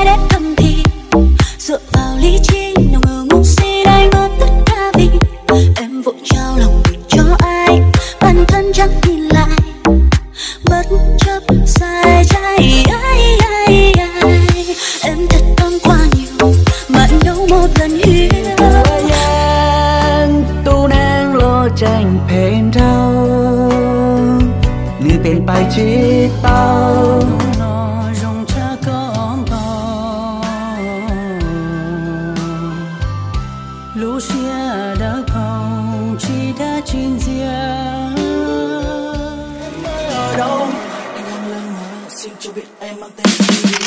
ai để thầm thì dựa vào lý trí nào ngờ ngu si đây mất tất cả vì em vội trao lòng mình cho ai bản thân chẳng nhìn lại bất chấp sai trái em thật tâm quá nhiều mà anh đâu một lần hiểu tu đang lo tranh phèn rau như tên bài chỉ tao Lucia đã không chỉ đã chín diệp ở đâu anh đang lơ mơ xin cho biết em mang tên gì.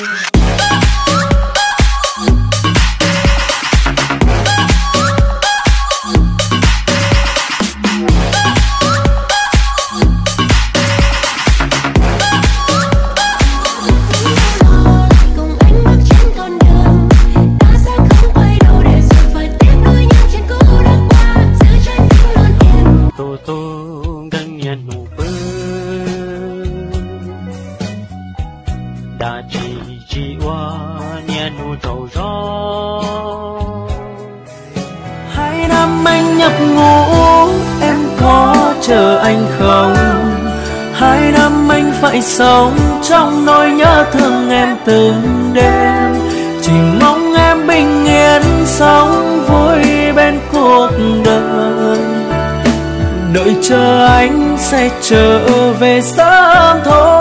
Hai năm anh nhập ngũ em có chờ anh không? 2 năm anh phải sống trong nỗi nhớ thương em từng đêm. Chỉ mong em bình yên sống vui bên cuộc đời. Đợi chờ anh sẽ trở về sớm thôi.